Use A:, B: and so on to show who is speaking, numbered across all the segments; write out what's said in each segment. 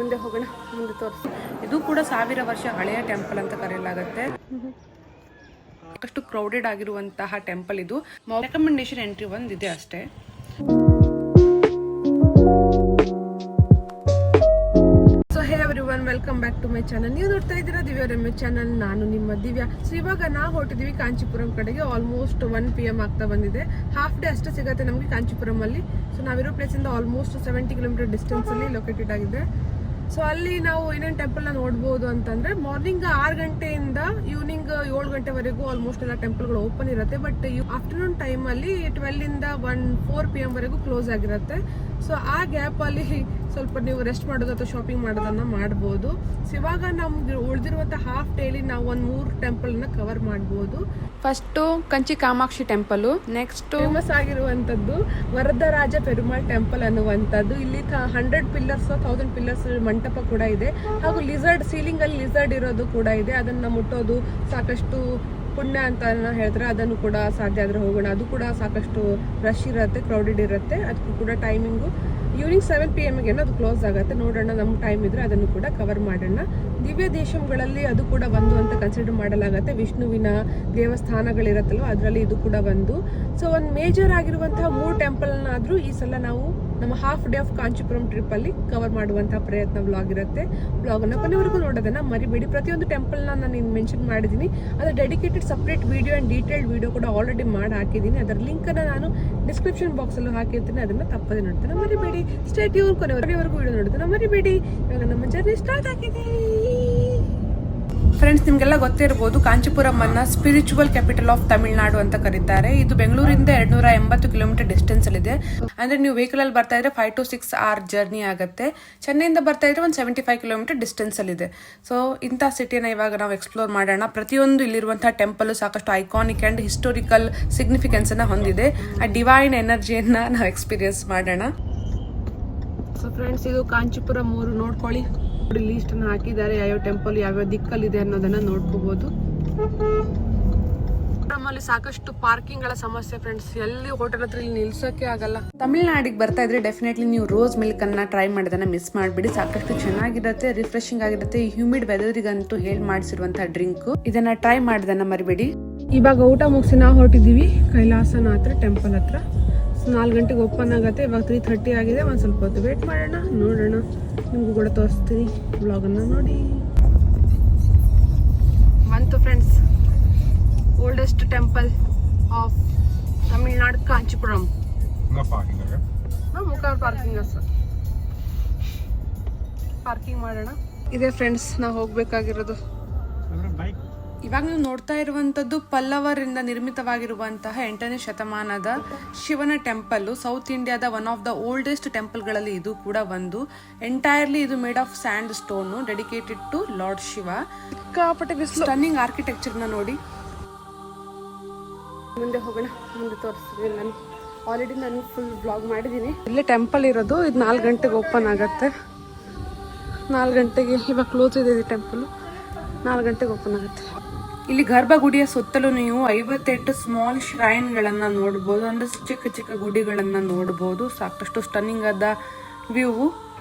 A: ಮುಂದೆ ಹೋಗೋಣ, ಮುಂದೆ ತೋರಿಸಿ. ಇದು ಕೂಡ 1000 ವರ್ಷ ಹಳೆಯ ಟೆಂಪಲ್ ಅಂತ ಕರೆಯಲಾಗುತ್ತೆ. ಸಾಕಷ್ಟು ಕ್ರೌಡೆಡ್ ಆಗಿರುವಂತಹ ಟೆಂಪಲ್ ಇದು. ರೆಕಮೆಂಡೇಶನ್ ಎಂಟ್ರಿ ಒಂದಿದೆ ಅಷ್ಟೇ. Welcome back to my channel. ನೀವು ನೋಡ್ತಾ ಇದ್ದೀರಾ ದಿವ್ಯಾ ರಮ್ಯ ಚಾನಲ್. ನಾನು ನಿಮ್ಮ ದಿವ್ಯಾ. ಸೊ ಇವಾಗ ನಾವು ಹೊರಟಿದ್ದೀವಿ ಕಾಂಚೀಪುರಂ ಕಡೆಗೆ. ಆಲ್ಮೋಸ್ಟ್ 1 PM ಆಗ್ತಾ ಬಂದಿದೆ. ಹಾಫ್ ಡೇ ಅಷ್ಟೇ ಸಿಗುತ್ತೆ ನಮಗೆ ಕಾಂಚೀಪುರಂ ಅಲ್ಲಿ. ಸೊ ನಾವಿರೋ ಪ್ಲೇಸ್ ಇಂದ ಆಲ್ಮೋಸ್ಟ್ 70 ಕಿಲೋಮೀಟರ್ ಡಿಸ್ಟೆನ್ಸ್ ಅಲ್ಲಿ ಲೊಕೇಟೆಡ್ ಆಗಿದೆ. ಸೊ ಅಲ್ಲಿ ನಾವು ಏನೇನು ಟೆಂಪಲ್ನ ನೋಡ್ಬೋದು ಅಂತಂದ್ರೆ, ಮಾರ್ನಿಂಗ್ 6 ಗಂಟೆಯಿಂದ ಈವ್ನಿಂಗ್ 7 ಗಂಟೆವರೆಗೂ ಆಲ್ಮೋಸ್ಟ್ ಎಲ್ಲ ಟೆಂಪಲ್ಗಳು ಓಪನ್ ಇರುತ್ತೆ. ಬಟ್ ಆಫ್ಟರ್ನೂನ್ ಟೈಮಲ್ಲಿ 12 ಇಂದ 4 PM ವರೆಗೂ ಕ್ಲೋಸ್ ಆಗಿರುತ್ತೆ. ಸೊ ಆ ಗ್ಯಾಪ್ ಅಲ್ಲಿ ಸ್ವಲ್ಪ ನೀವು ರೆಸ್ಟ್ ಮಾಡೋದು ಅಥವಾ ಶಾಪಿಂಗ್ ಮಾಡೋದನ್ನ ಮಾಡ್ಬೋದು. ಸೊ ಇವಾಗ ನಮ್ಗೆ ಉಳಿದಿರುವಂತಹ ಹಾಫ್ ಡೇಲಿ ನಾವು 3 ಟೆಂಪಲ್ನ ಕವರ್ ಮಾಡ್ಬೋದು. First Kanchi Kamakshi temple, next famous ಆಗಿರುವಂತದ್ದು ವರದರಾಜ ಪೆರುಮಾಳ್ ಟೆಂಪಲ್ ಅನ್ನುವಂಥದ್ದು. ಇಲ್ಲಿ 100 ಪಿಲ್ಲರ್ಸ್ 1000 ಪಿಲ್ಲರ್ಸ್ ಮಂಟಪ ಕೂಡ ಇದೆ. ಹಾಗೂ ಲಿಸರ್ಡ್, ಸೀಲಿಂಗ್ ಅಲ್ಲಿ ಲಿಸರ್ಡ್ ಇರೋದು ಕೂಡ ಇದೆ. ಅದನ್ನ ಮುಟ್ಟೋದು ಸಾಕಷ್ಟು ಪುಣ್ಯ ಅಂತ ಹೇಳಿದ್ರೆ ಅದನ್ನು ಕೂಡ ಸಾಧ್ಯ ಆದ್ರೆ ಹೋಗೋಣ. ಅದು ಕೂಡ ಸಾಕಷ್ಟು ರಶ್ ಇರುತ್ತೆ, ಕ್ರೌಡೆಡ್ ಇರುತ್ತೆ. ಅದಕ್ಕೂ ಕೂಡ ಟೈಮಿಂಗು ಈವ್ನಿಂಗ್ 7 PM ಅದು ಕ್ಲೋಸ್ ಆಗುತ್ತೆ. ನೋಡೋಣ, ನಮ್ಮ ಟೈಮ್ ಇದ್ರೆ ಅದನ್ನು ಕೂಡ ಕವರ್ ಮಾಡೋಣ. ದಿವ್ಯ ದೇಶಗಳಲ್ಲಿ ಅದು ಕೂಡ ಒಂದು ಅಂತ ಕನ್ಸಿಡರ್ ಮಾಡಲಾಗುತ್ತೆ. ವಿಷ್ಣುವಿನ ದೇವಸ್ಥಾನಗಳಿರತ್ತಲ್ವ, ಅದರಲ್ಲಿ ಇದು ಕೂಡ ಒಂದು. ಸೊ ಒಂದು ಮೇಜರ್ ಆಗಿರುವಂತಹ 3 ಟೆಂಪಲ್ನಾದ್ರೂ ಈ ಸಲ ನಾವು ನಮ್ಮ half day of Kanchipuram trip ಅಲ್ಲಿ ಕವರ್ ಮಾಡುವಂತಹ ಪ್ರಯತ್ನ ವ್ಲಾಗ್ ಇರುತ್ತೆ. ವ್ಲಾಗ್ನ ಕೊನೆವರೆಗೂ ನೋಡೋದನ್ನ ಮರಿಬೇಡಿ. ಪ್ರತಿಯೊಂದು ಟೆಂಪಲ್ನ ನಾನು ಮೆನ್ಷನ್ ಮಾಡಿದ್ದೀನಿ. ಅದರ dedicated separate video and detailed video ಕೂಡ ಆಲ್ರೆಡಿ ಮಾಡಿ ಹಾಕಿದ್ದೀನಿ. ಅದರ ಲಿಂಕ್ ಅನ್ನ ನಾನು ಡಿಸ್ಕ್ರಿಪ್ಷನ್ ಬಾಕ್ಸ್ ಅಲ್ಲೂ ಹಾಕಿರ್ತೀನಿ. ಅದನ್ನ ತಪ್ಪದೆ ನೋಡ್ತಾನೆ ಮರಿಬೇಡಿ. ಸ್ಟೇ ಟ್ಯೂನ್, ಕೊನೆವರೆಗೂ ವಿಡಿಯೋ ನೋಡೋದನ್ನ ಮರಿಬೇಡಿ. ಇವಾಗ ನಮ್ಮ ಜರ್ನಿ ಸ್ಟಾರ್ಟ್ ಆಗಿದೆ. ಫ್ರೆಂಡ್ಸ್, ನಿಮ್ಗೆಲ್ಲ ಗೊತ್ತಿರಬಹುದು, ಕಾಂಚೀಪುರಂ ಅನ್ನ ಸ್ಪಿರಿಚುವಲ್ ಕ್ಯಾಪಿಟಲ್ ಆಫ್ ತಮಿಳುನಾಡು ಅಂತ ಕರೀತಾರೆ. ಇದು ಬೆಂಗಳೂರಿಂದ 280 ಕಿಲೋಮೀಟರ್ ಡಿಸ್ಟೆನ್ಸ್ ಅಲ್ಲಿ ಇದೆ. ಅಂದ್ರೆ ನೀವು ವೆಹಿಕಲ್ ಅಲ್ಲಿ ಬರ್ತಾ ಇದ್ರೆ 5 to 6 hour ಜರ್ನಿ ಆಗುತ್ತೆ. ಚೆನ್ನೈಯಿಂದ ಬರ್ತಾ ಇದ್ರೆ 175 ಕಿಲೋಮೀಟರ್ ಡಿಸ್ಟೆನ್ಸ್ ಅಲ್ಲಿ ಇದೆ. ಸೊ ಇಂಥ ಸಿಟಿನ ಇವಾಗ ನಾವು ಎಕ್ಸ್ಪ್ಲೋರ್ ಮಾಡೋಣ. ಪ್ರತಿಯೊಂದು ಇಲ್ಲಿರುವಂತಹ ಟೆಂಪಲ್ ಸಾಕಷ್ಟು ಐಕಾನಿಕ್ ಅಂಡ್ ಹಿಸ್ಟೋರಿಕಲ್ ಸಿಗ್ನಿಫಿಕೆನ್ಸ್ ಅನ್ನ ಹೊಂದಿದೆ. ಆ ಡಿವೈನ್ ಎನರ್ಜಿಯನ್ನ ನಾವು ಎಕ್ಸ್ಪೀರಿಯನ್ಸ್ ಮಾಡೋಣ. ಸೊ ಫ್ರೆಂಡ್ಸ್, ಇದು ಕಾಂಚೀಪುರಂ ಊರು. ನೋಡ್ಕೊಳ್ಳಿ, ಲೀಸ್ಟ್ ಅನ್ನ ಹಾಕಿದ್ದಾರೆ. ಯಾವ್ಯಾವ ಟೆಂಪಲ್ ಯಾವ್ಯಾವ ದಿಕ್ಕಲ್ಲಿದೆ ಅನ್ನೋದನ್ನ ನೋಡ್ಕೋಬಹುದು. ನಮ್ಮಲ್ಲಿ ಸಾಕಷ್ಟು ಪಾರ್ಕಿಂಗ್ ಗಳ ಸಮಸ್ಯೆ ಫ್ರೆಂಡ್ಸ್. ಎಲ್ಲಿ ಹೋಟೆಲ್ ಹತ್ರ ಇಲ್ಲಿ ನಿಲ್ಸೋಕೆ ಆಗಲ್ಲ. ತಮಿಳ್ನಾಡಿಗೆ ಬರ್ತಾ ಇದ್ರೆ ಡೆಫಿನೆಟ್ಲಿ ನೀವು ರೋಸ್ ಮಿಲ್ಕ್ ಅನ್ನ ಟ್ರೈ ಮಾಡೋದನ್ನ ಮಿಸ್ ಮಾಡ್ಬಿಡಿ. ಸಾಕಷ್ಟು ಚೆನ್ನಾಗಿರುತ್ತೆ, ರಿಫ್ರೆಶಿಂಗ್ ಆಗಿರುತ್ತೆ. ಈ ಹ್ಯೂಮಿಡ್ ವೆದರಿಗಂತೂ ಹೇಳಿ ಮಾಡಿಸಿರುವಂತಹ ಡ್ರಿಂಕ್. ಇದನ್ನ ಟ್ರೈ ಮಾಡೋದನ್ನ ಮರಿಬೇಡಿ. ಇವಾಗ ಊಟ ಮುಗಿಸಿ ನಾವು ಹೊರಟಿದೀವಿ ಕೈಲಾಸನಾಥ ಟೆಂಪಲ್ ಹತ್ರ. 4 ಗಂಟೆಗೆ ಓಪನ್ ಆಗುತ್ತೆ. ಇವಾಗ 3:30 ಆಗಿದೆ. ಒಂದು ಸ್ವಲ್ಪ ಹೊತ್ತು ವೇಟ್ ಮಾಡೋಣ, ನೋಡೋಣ. ನಿಮಗೂ ಕೂಡ ತೋರಿಸ್ತೀನಿ, ವ್ಲಾಗನ್ನು ನೋಡಿ. ಬಂತು friends, oldest temple of Tamil Nadu Kanchipuram. Parking ಮಾಡೋಣ. ಇದೆ ಫ್ರೆಂಡ್ಸ್, ನಾವು ಹೋಗ್ಬೇಕಾಗಿರೋದು. ಇವಾಗ ನೀವು ನೋಡ್ತಾ ಇರುವಂತದ್ದು ಪಲ್ಲವರಿಂದ ನಿರ್ಮಿತವಾಗಿರುವಂತಹ 8ನೇ ಶತಮಾನದ ಶಿವನ ಟೆಂಪಲ್. ಸೌತ್ ಇಂಡಿಯಾದ one of the oldest temple ಗಳಲ್ಲಿ ಇದು ಕೂಡ ಒಂದು. ಎಂಟೈರ್ಲಿ ಇದು made of sandstone, dedicated to lord Shiva. Stunning architecture ನ ನೋಡಿ. ಮುಂದೆ ಹೋಗೋಣ, ಮುಂದೆ ತೋರಿಸ್ತೀನಿ. ನಾನು ಆಲ್ರೆಡಿ ಫುಲ್ ಬ್ಲಾಗ್ ಮಾಡಿದ್ದೀನಿ. ಇಲ್ಲೇ ಟೆಂಪಲ್ ಇರೋದು. ಇದು 4 ಗಂಟೆಗೆ ಓಪನ್ ಆಗುತ್ತೆ. 4 ಗಂಟೆಗೆ ಇವಾಗ ಕ್ಲೋಸ್ ಇದೆ ಈ ಟೆಂಪಲ್. 4 ಗಂಟೆಗೆ ಓಪನ್ ಆಗುತ್ತೆ. ಇಲ್ಲಿ ಗರ್ಭಗುಡಿಯ ಸುತ್ತಲೂ ನೀವು 58 ಸ್ಮಾಲ್ ಶ್ರೈನ್ ಗಳನ್ನ ನೋಡಬಹುದು. ಅಂದ್ರೆ ಚಿಕ್ಕ ಚಿಕ್ಕ ಗುಡಿಗಳನ್ನ ನೋಡಬಹುದು. ಸಾಕಷ್ಟು ಸ್ಟನ್ನಿಂಗ್ ಆದ ವ್ಯೂ,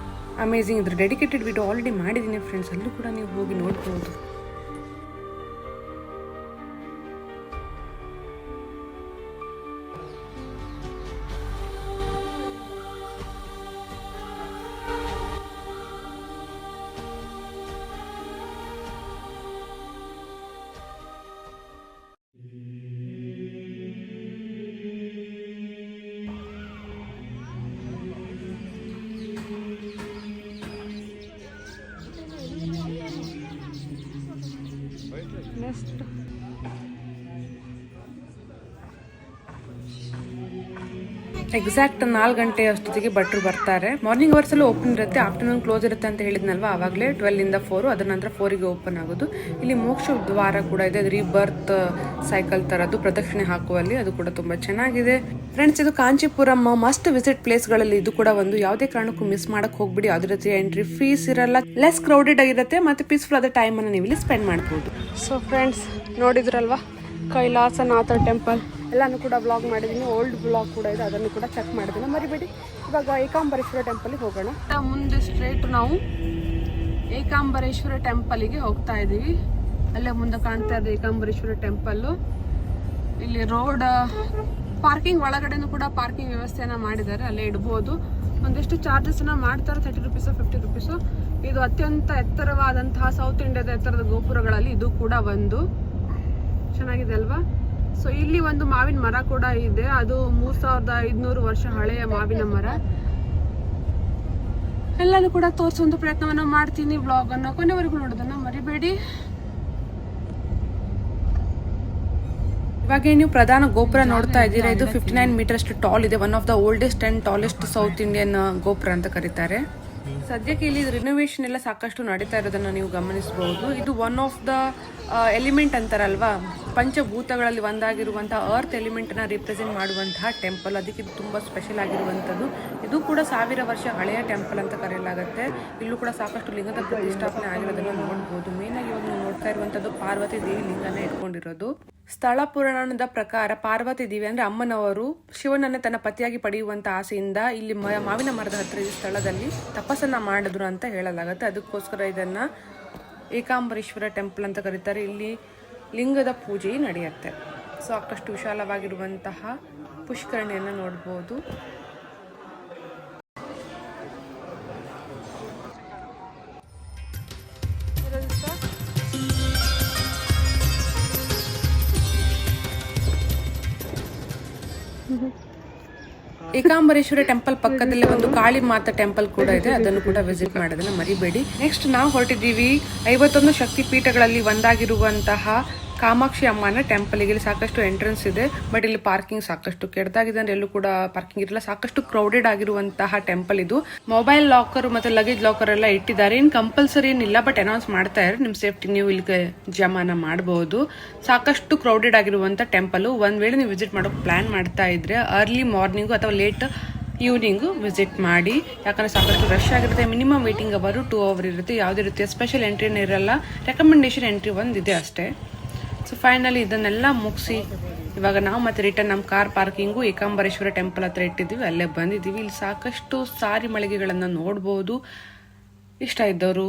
A: ಅಮೇಜಿಂಗ್. ಇದ್ರ ಡೆಡಿಕೇಟೆಡ್ ವಿಡಿಯೋ ಆಲ್ರೆಡಿ ಮಾಡಿದ್ದೀನಿ ಫ್ರೆಂಡ್ಸ್, ಅಲ್ಲೂ ಕೂಡ ನೀವು ಹೋಗಿ ನೋಡಬಹುದು. ಎಕ್ಸಾಕ್ಟ್ 4 ಗಂಟೆ ಅಷ್ಟೊತ್ತಿಗೆ ಭಟ್ರು ಬರ್ತಾರೆ. ಮಾರ್ನಿಂಗ್ ಅವರ್ಸ್ ಅಲ್ಲಿ ಓಪನ್ ಇರುತ್ತೆ, ಆಫ್ಟರ್ನೂನ್ ಕ್ಲೋಸ್ ಇರುತ್ತೆ ಅಂತ ಹೇಳಿದ್ನಲ್ವಾ, ಆವಾಗಲೇ 12 ಇಂದ 4, ಅದರ ನಂತರ 4ಗೆ ಓಪನ್ ಆಗೋದು. ಇಲ್ಲಿ ಮೋಕ್ಷ ದ್ವಾರ ಕೂಡ ಇದೆ, ರೀಬರ್ತ್ ಸೈಕಲ್ ತರದ್ದು ಪ್ರದಕ್ಷಿಣೆ ಹಾಕುವಲ್ಲಿ. ಅದು ಕೂಡ ತುಂಬಾ ಚೆನ್ನಾಗಿದೆ ಫ್ರೆಂಡ್ಸ್. ಇದು ಕಾಂಚೀಪುರಂ ಮಸ್ಟ್ ವಿಸಿಟ್ ಪ್ಲೇಸ್ ಗಳಲ್ಲಿ ಇದು ಕೂಡ ಒಂದು. ಯಾವುದೇ ಕಾರಣಕ್ಕೂ ಮಿಸ್ ಮಾಡಕ್ ಹೋಗ್ಬಿಡಿ. ಯಾವುದೇ ರೀತಿ ಎಂಟ್ರಿ ಫೀಸ್ ಇರಲ್ಲ, ಲೆಸ್ ಕ್ರೌಡೆಡ್ ಆಗಿರುತ್ತೆ, ಮತ್ತೆ ಪೀಸ್ಫುಲ್ ಆದ ಟೈಮ್ ಅನ್ನು ನೀವು ಇಲ್ಲಿ ಸ್ಪೆಂಡ್ ಮಾಡಬಹುದು. ಸೊ ಫ್ರೆಂಡ್ಸ್, ನೋಡಿದ್ರಲ್ವಾ ಕೈಲಾಸನಾಥ ಟೆಂಪಲ್ ಎಲ್ಲನೂ ಕೂಡ ಬ್ಲಾಗ್ ಮಾಡಿದ್ದೀನಿ. ಓಲ್ಡ್ ಬ್ಲಾಗ್ ಕೂಡ ಇದೆ, ಅದನ್ನು ಕೂಡ ಚೆಕ್ ಮಾಡಿದ್ದೀನಿ, ಮರಿಬೇಡಿ. ಇವಾಗ ಏಕಾಂಬರೇಶ್ವರ ಟೆಂಪಲ್ಗೆ ಹೋಗೋಣ. ಮುಂದೆ ಸ್ಟ್ರೇಟ್ ನಾವು ಏಕಾಂಬರೇಶ್ವರ ಟೆಂಪಲ್ಗೆ ಹೋಗ್ತಾ ಇದ್ದೀವಿ. ಅಲ್ಲೇ ಮುಂದೆ ಕಾಣ್ತಾ ಇದೆ ಏಕಾಂಬರೇಶ್ವರ ಟೆಂಪಲ್ಲು. ಇಲ್ಲಿ ರೋಡ್ ಪಾರ್ಕಿಂಗ್ ಒಳಗಡೆನೂ ಕೂಡ ಪಾರ್ಕಿಂಗ್ ವ್ಯವಸ್ಥೆಯನ್ನು ಮಾಡಿದ್ದಾರೆ, ಅಲ್ಲೇ ಇಡ್ಬೋದು. ಒಂದಿಷ್ಟು ಚಾರ್ಜಸ್ನ ಮಾಡ್ತಾರೆ, 30 ರುಪೀಸು 50 ರುಪೀಸು. ಇದು ಅತ್ಯಂತ ಎತ್ತರವಾದಂತಹ ಸೌತ್ ಇಂಡಿಯಾದ ಎತ್ತರದ ಗೋಪುರಗಳಲ್ಲಿ ಇದು ಕೂಡ ಒಂದು. ಚೆನ್ನಾಗಿದೆ ಅಲ್ವಾ? ಸೊ ಇಲ್ಲಿ ಒಂದು ಮಾವಿನ ಮರ ಕೂಡ ಇದೆ, ಅದು 3500 ವರ್ಷ ಹಳೆಯ ಮಾವಿನ ಮರ. ಎಲ್ಲನೂ ಕೂಡ ತೋರಿಸುವಂತ ಪ್ರಯತ್ನವನ್ನ ಮಾಡ್ತೀನಿ. ಬ್ಲಾಗ್ ಅನ್ನು ಕೊನೆವರೆಗೂ ನೋಡೋದನ್ನ ಮರಿಬೇಡಿ. ಇವಾಗ ನೀವು ಪ್ರಧಾನ ಗೋಪುರ ನೋಡ್ತಾ ಇದ್ದೀರಾ, ಇದು 59 ಮೀಟರ್ ಅಷ್ಟು ಟಾಲ್ ಇದೆ. One of the oldest and tallest south Indian ಗೋಪುರ ಅಂತ ಕರೀತಾರೆ. ಸದ್ಯಕ್ಕೆ ಇಲ್ಲಿ ರಿನೋವೇಷನ್ ಎಲ್ಲ ಸಾಕಷ್ಟು ನಡೀತಾ ಇರೋದನ್ನ ನೀವು ಗಮನಿಸಬಹುದು. ಇದು ಒನ್ ಆಫ್ ದ ಎಲಿಮೆಂಟ್ ಅಂತಾರಲ್ವಾ, ಪಂಚಭೂತಗಳಲ್ಲಿ ಒಂದಾಗಿರುವಂತಹ ಅರ್ತ್ ಎಲಿಮೆಂಟ್ ನ ರಿಪ್ರೆಸೆಂಟ್ ಮಾಡುವಂತಹ ಟೆಂಪಲ್. ಅದಕ್ಕೆ ಇದು ತುಂಬಾ ಸ್ಪೆಷಲ್ ಆಗಿರುವಂತದ್ದು. ಇದು ಕೂಡ 1000 ವರ್ಷ ಹಳೆಯ ಟೆಂಪಲ್ ಅಂತ ಕರೆಯಲಾಗುತ್ತೆ. ಇಲ್ಲೂ ಕೂಡ ಸಾಕಷ್ಟು ಲಿಂಗದ ಪ್ರತಿಷ್ಠಾಪನೆ ಆಗಿರೋದನ್ನ ನೋಡಬಹುದು. ಮೇನ್ ಆಗಿ ಇವಾಗ ನೀವು ನೋಡ್ತಾ ಇರುವಂತದ್ದು ಪಾರ್ವತಿ ದೇವಿ ಲಿಂಗನ ಇಟ್ಕೊಂಡಿರೋದು. ಸ್ಥಳ ಪುರಾಣದ ಪ್ರಕಾರ ಪಾರ್ವತಿ ದೇವಿ ಅಂದ್ರೆ ಅಮ್ಮನವರು ಶಿವನನ್ನ ತನ್ನ ಪತಿಯಾಗಿ ಪಡೆಯುವಂತ ಆಸೆಯಿಂದ ಇಲ್ಲಿ ಮಾವಿನ ಮರದ ಹತ್ರ ಈ ಸ್ಥಳದಲ್ಲಿ ತಪಸ್ಸನ್ನ ಮಾಡಿದ್ರು ಅಂತ ಹೇಳಲಾಗುತ್ತೆ. ಅದಕ್ಕೋಸ್ಕರ ಇದನ್ನ ಏಕಾಂಬರೇಶ್ವರ ಟೆಂಪಲ್ ಅಂತ ಕರೀತಾರೆ. ಇಲ್ಲಿ ಲಿಂಗದ ಪೂಜೆ ನಡೆಯುತ್ತೆ. ಸಾಕಷ್ಟು ವಿಶಾಲವಾಗಿರುವಂತಹ ಪುಷ್ಕರಣಿಯನ್ನು ನೋಡಬಹುದು. ಏಕಾಂಬರೇಶ್ವರ ಟೆಂಪಲ್ ಪಕ್ಕದಲ್ಲಿ ಒಂದು ಕಾಳಿ ಮಾತಾ ಟೆಂಪಲ್ ಕೂಡ ಇದೆ, ಅದನ್ನು ಕೂಡ ವಿಸಿಟ್ ಮಾಡೋದನ್ನ ಮರಿಬೇಡಿ. ನೆಕ್ಸ್ಟ್ ನಾವು ಹೊರಟಿದ್ದೀವಿ 51 ಶಕ್ತಿ ಪೀಠಗಳಲ್ಲಿ ಒಂದಾಗಿರುವಂತಹ ಕಾಮಾಕ್ಷಿ ಅಮ್ಮನ ಟೆಂಪಲ್. ಇಲ್ಲಿ ಸಾಕಷ್ಟು ಎಂಟ್ರೆನ್ಸ್ ಇದೆ, ಬಟ್ ಇಲ್ಲಿ ಪಾರ್ಕಿಂಗ್ ಸಾಕಷ್ಟು ಕೆಟ್ಟದಾಗಿದೆ ಅಂದ್ರೆ ಎಲ್ಲೂ ಕೂಡ ಪಾರ್ಕಿಂಗ್ ಇರಲ್ಲ. ಸಾಕಷ್ಟು ಕ್ರೌಡೆಡ್ ಆಗಿರುವಂತಹ ಟೆಂಪಲ್ ಇದು. ಮೊಬೈಲ್ ಲಾಕರ್ ಮತ್ತೆ ಲಗೇಜ್ ಲಾಕರ್ ಎಲ್ಲ ಇಟ್ಟಿದ್ದಾರೆ. ಇನ್ ಕಂಪಲ್ಸರಿ ಏನಿಲ್ಲ, ಬಟ್ ಅನೌನ್ಸ್ ಮಾಡ್ತಾ ಇದ್ದಾರೆ ನಿಮ್ ಸೇಫ್ಟಿ ನೀವು ಇಲ್ಲಿ ಜಮಾನ ಮಾಡಬಹುದು. ಸಾಕಷ್ಟು ಕ್ರೌಡೆಡ್ ಆಗಿರುವಂತ ಟೆಂಪಲ್. ಒಂದ್ ವೇಳೆ ನೀವು ವಿಸಿಟ್ ಮಾಡೋಕೆ ಪ್ಲಾನ್ ಮಾಡ್ತಾ ಇದ್ರೆ ಅರ್ಲಿ ಮಾರ್ನಿಂಗ್ ಅಥವಾ ಲೇಟ್ ಈವ್ನಿಂಗು ವಿಸಿಟ್ ಮಾಡಿ, ಯಾಕಂದ್ರೆ ಸಾಕಷ್ಟು ರಶ್ ಆಗಿರುತ್ತೆ. ಮಿನಿಮಮ್ ವೇಟಿಂಗ್ ಅವರು 2 ಅವರ್ ಇರುತ್ತೆ. ಯಾವುದೇ ರೀತಿಯ ಸ್ಪೆಷಲ್ ಎಂಟ್ರಿನೇ ಇರಲ್ಲ, ರೆಕಮೆಂಡೇಶನ್ ಎಂಟ್ರಿ ಒಂದಿದೆ ಅಷ್ಟೇ. ಸೊ ಫೈನಲಿ ಇದನ್ನೆಲ್ಲ ಮುಗಿಸಿ ಇವಾಗ ನಾವು ಮತ್ತೆ ರಿಟರ್ನ್ ನಮ್ಮ ಕಾರ್ ಪಾರ್ಕಿಂಗು ಏಕಾಂಬರೇಶ್ವರ ಟೆಂಪಲ್ ಹತ್ರ ಇಟ್ಟಿದ್ದೀವಿ, ಅಲ್ಲೇ ಬಂದಿದ್ದೀವಿ. ಇಲ್ಲಿ ಸಾಕಷ್ಟು ಸಾರಿ ಮಳಿಗೆಗಳನ್ನು ನೋಡ್ಬೋದು. ಇಷ್ಟ ಇದ್ದವರು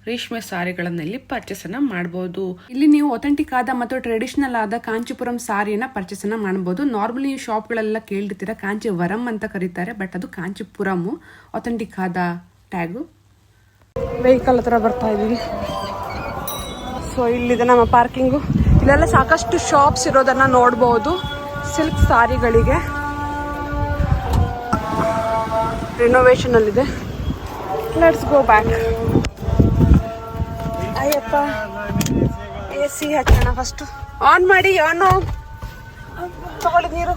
A: ರೇಷ್ಮೆ ಸಾರಿಗಳನ್ನ ಇಲ್ಲಿ ಪರ್ಚೇಸ್ ಅನ್ನ ಮಾಡಬಹುದು. ಇಲ್ಲಿ ನೀವು ಅಥೆಂಟಿಕ್ ಆದ ಮತ್ತು ಟ್ರೆಡಿಷನಲ್ ಆದ ಕಾಂಚಿಪುರಂ ಸಾರಿಯನ್ನ ಪರ್ಚೇಸ್ ಅನ್ನ ಮಾಡಬಹುದು. ನಾರ್ಮಲಿ ಈ ಶಾಪ್ಗಳೆಲ್ಲ ಕೇಳಿರ್ತೀರ ಕಾಂಚಿವರಂ ಅಂತ ಕರೀತಾರೆ, ಬಟ್ ಅದು ಕಾಂಚಿಪುರಂ ಅಥೆಂಟಿಕ್ ಆದ ಟ್ಯಾಗು. ವೆಹಿಕಲ್ ಹತ್ರ ಬರ್ತಾ ಇದೀವಿ. ಸೊ ಇಲ್ಲಿದೆ ನಮ್ಮ ಪಾರ್ಕಿಂಗು. ಇಲ್ಲೆಲ್ಲ ಸಾಕಷ್ಟು ಶಾಪ್ಸ್ ಇರೋದನ್ನ ನೋಡಬಹುದು. ಸಿಲ್ಕ್ ಸಾರಿಗಳಿಗೆ ರಿನೋವೇಷನ್ ಅಲ್ಲಿದೆ. Let's go back. Ayyappa, AC ಹಚ್ಚೋಣ ಫಸ್ಟ್. ಆನ್ ಮಾಡಿ, ಆನ್ ತಗೊಳ್ಳಿ ನೀರು.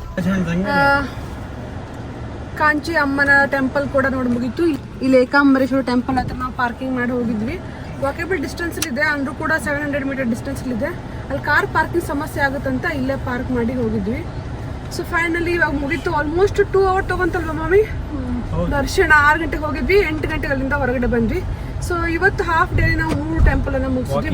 A: ಕಾಂಚಿ ಅಮ್ಮನ ಟೆಂಪಲ್ ಕೂಡ ನೋಡಿ ಮುಗೀತು. ಇಲ್ಲಿ ಏಕಾಂಬರೇಶ್ವರ ಟೆಂಪಲ್ ಹತ್ರ ನಾವು ಪಾರ್ಕಿಂಗ್ ಮಾಡಿ ಹೋಗಿದ್ವಿ. ವಾಕೇಬಲ್ ಡಿಸ್ಟೆನ್ಸ್ ಇದೆ, ಅಂದ್ರೂ ಕೂಡ 700 ಮೀಟರ್ ಡಿಸ್ಟೆನ್ಸ್ ಇದೆ. ಅಲ್ಲಿ ಕಾರ್ ಪಾರ್ಕಿಂಗ್ ಸಮಸ್ಯೆ ಆಗುತ್ತಂತ ಇಲ್ಲೇ ಪಾರ್ಕ್ ಮಾಡಿ ಹೋಗಿದ್ವಿ. ಸೊ ಫೈನಲಿ ಇವಾಗ ಮುಗೀತು. ಆಲ್ಮೋಸ್ಟ್ 2 ಅವರ್ ತಗೊಂತಲ್ವ ಮಾಮಿ ದರ್ಶನ. 6 ಗಂಟೆಗೆ ಹೋಗಿದ್ವಿ, 8 ಗಂಟೆಗೆ ಅಲ್ಲಿಂದ ಹೊರಗಡೆ ಬಂದ್ವಿ. ಸೊ ಇವತ್ತು ಹಾಫ್ ಡೇ ನಾವು 3 ಟೆಂಪಲ್ ಅನ್ನ ಮುಗಿಸಿದ್ವಿ.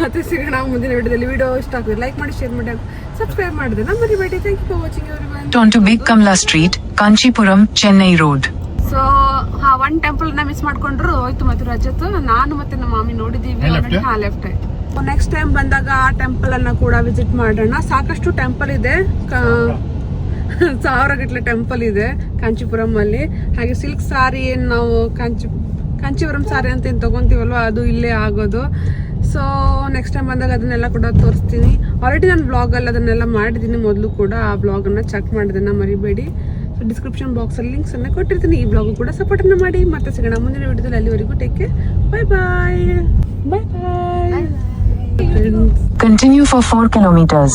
A: ಮತ್ತೆ ಸಿಗೋಣ ಮುಂದಿನ ವಿಡಿಯೋದಲ್ಲಿ. ವಿಡಿಯೋ ಇಷ್ಟ ಆಗಿದೆ ಲೈಕ್ ಮಾಡಿ, ಶೇರ್ ಮಾಡಿ, ಸಬ್ಸ್ಕ್ರೈಬ್ ಮಾಡಿದೆ ಮರಿಬೇಡಿ. Thank you for watching everyone.
B: Turn to Big Kamla Street, Kanchipuram, Chennai Road.
A: So one temple ನ ಮಿಸ್ ಮಾಡ್ಕೊಂಡ್ರು ಹೋಯ್ತು. ಮತ್ತೆ ರಜತ್ ನಾನು ಮತ್ತೆ ನಮ್ಮ ಮಾಮಿ ನೋಡಿದೀವಿ. ಲೆಫ್ಟ್. ನೆಕ್ಸ್ಟ್ ಟೈಮ್ ಬಂದಾಗ ಆ ಟೆಂಪಲ್ ಅನ್ನ ಕೂಡ ವಿಸಿಟ್ ಮಾಡೋಣ. ಸಾಕಷ್ಟು ಟೆಂಪಲ್ ಇದೆ, 1000 ಗಟ್ಟಲೆ ಟೆಂಪಲ್ ಇದೆ ಕಾಂಚಿಪುರಂ ಅಲ್ಲಿ. ಹಾಗೆ ಸಿಲ್ಕ್ ಸಾರಿ ಏನ್ ನಾವು ಕಾಂಚಿಪುರಂ ಸಾರಿ ಅಂತ ಏನ್ ತಗೊಂತೀವಲ್ವ, ಅದು ಇಲ್ಲೇ ಆಗೋದು. ಸೊ ನೆಕ್ಸ್ಟ್ ಟೈಮ್ ಬಂದಾಗ ಅದನ್ನೆಲ್ಲ ಕೂಡ ತೋರಿಸ್ತೀನಿ. ಆಲ್ರೆಡಿ ನಾನು ಬ್ಲಾಗ್ ಅಲ್ಲಿ ಅದನ್ನೆಲ್ಲ ಮಾಡಿದ್ದೀನಿ ಮೊದಲು ಕೂಡ. ಆ ಬ್ಲಾಗ್ ಅನ್ನ ಚೆಕ್ ಮಾಡೋದನ್ನ ಮರಿಬೇಡಿ. ಸೊ ಡಿಸ್ಕ್ರಿಪ್ಷನ್ ಬಾಕ್ಸ್ ಅಲ್ಲಿ ಲಿಂಕ್ಸ್ ಅನ್ನ ಕೊಟ್ಟಿರ್ತೀನಿ. ಈ ಬ್ಲಾಗ್ ಕೂಡ ಸಪೋರ್ಟ್ ಅನ್ನ ಮಾಡಿ. ಮತ್ತೆ ಸಿಗೋಣ ಮುಂದಿನ ವಿಡಿಯೋದಲ್ಲಿ. ಅಲ್ಲಿವರೆಗೂ take care. Bye bye.
B: Continue for 4 kilometers.